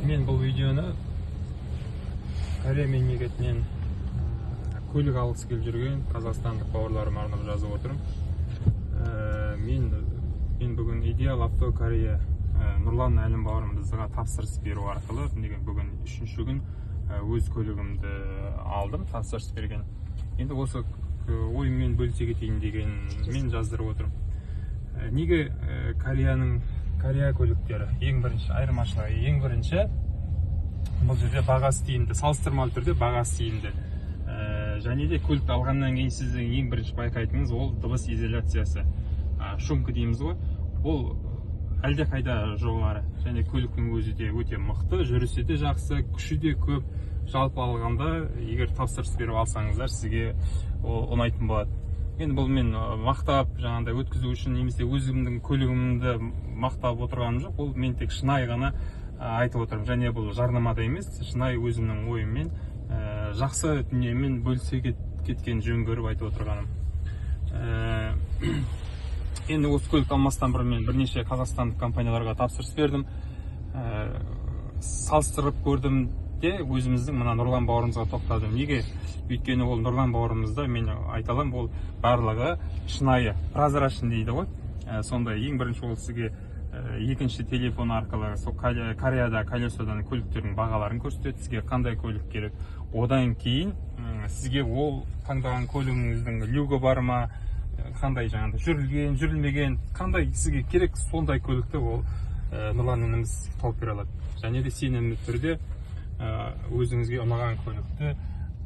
Мен бұл видеоны Корея мемлекетінен көлік алғысы келіп жүрген қазақстандық бауырларыма арнап жазып отырмын. Мен бүгін Идеал Авто Корея Нұрлан Әлім бауырымызға тапсырыс беру арқылы бүгін 3-ші күн өз көлігімді алдым, тапсырыс берген. Енді осы ойыммен бөлісе кетейін деген мен жаздырып отырмын. Неге Корея көліктері ең бірінші айырмашылығы, ең бірінші бұл жерде бағасы тиімді, салыстырмалы түрде бағасы тиімді. Және де көлікті алғаннан кейін сіздің ең бірінші байқайтыныңыз ол дыбыс изоляциясы, шумка дейміз ғой. Ол әлде қайда жоғары, және көліктің өзі де өте мықты, жүрісі де жақсы, күші де көп. Жалпы алғанда, егер тапсырыс беріп алсаңыздар, сізге ұнайтын болады. Енді бұл мен мақтап жаңағыдай өткізу үшін немесе өзімнің көлігімді мақтап отырғаным жоқ. Ол мен тек шынайы ғана айтып отырмын. Және бұл жарнамада емес, шынайы өзімнің ойыммен, жақсы дүниемен бөлісе кеткен жөн көріп айтып отырғаным. Енді осы көлік алмастан бұрын мен бірнеше қазақстандық компанияларға тапсырыс бердім. Салыстырып көрдім де өзіміздің мына Нұрлан бауырымызға тоқтадым. Неге? Өйткені ол Нұрлан бауырымызда мен айталам, ол барлығы шынайы, прозрачный дейді ғой. Сондай ең бірінші ол сізге екінші телефон арқылы Кореяда колесодан көліктердің бағаларын көрсетеді, сізге қандай көлік керек. Одан кейін сізге ол таңдаған көлігіңіздің люгі бар ма, қандай жаңағыдай жүрілген, жүрілмеген, қандай сізге керек, сондай көлікті ол Нұрлан ініміз тауып бере алады. Және де сенімді түрде өзіңізге ұнаған көлікті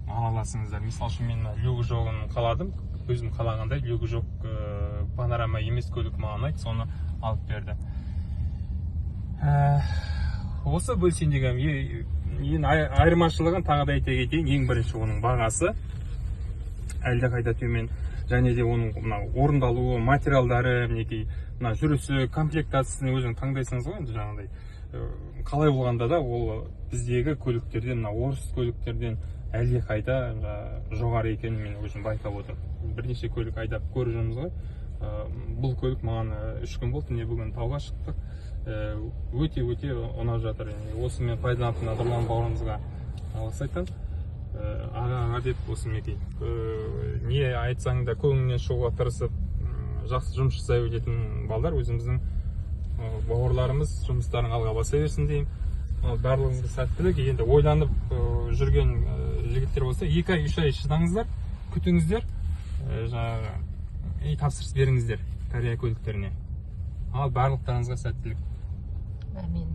ала аласыңыздар. Мысалы үшін мен люгі жоғын қаладым, өзім қалағандай люгі жоқ панорама емес көлік маған ұнайды, соны алып берді. Осы бөлсен деген айырмашылығын тағы да айта кетейін. Ең бірінші оның бағасы әлде қайда төмен, және де оның орындалуы, материалдары, жүрісі, комплектациясын өзің таңдайсыңыз ғой, енді жаңағыдай. Қалай болғанда да ол біздегі көліктерден, орыс көліктерден әлде қайда жоғары екенін мен өзім байқап отырмын. Бірнеше көлік айдап көріп жүрміз ғой. Бұл көлік маған 3 күн болды, бүгін тауға шықтық. Өте ұнап жатыр. Осы мен пайдаланып Нұрлан бауырымызға алғыс айтамын. Аға деп осы мінекей. Не айтсаң да көңілінен шығуға тырысып, жақсы жұмыс жасай білетін балдар, өзіміздің бауырларымыз жұмыстарын алға баса берсін деймін. Барлығыңызға сәттілік. Енді ойланып жүрген жігіттер болса, 2 ай, 3 ай шыдаңыздар, күтіңіздер, тапсырыс беріңіздер Корея көліктеріне. Барлықтарыңызға сәттілік. Амин.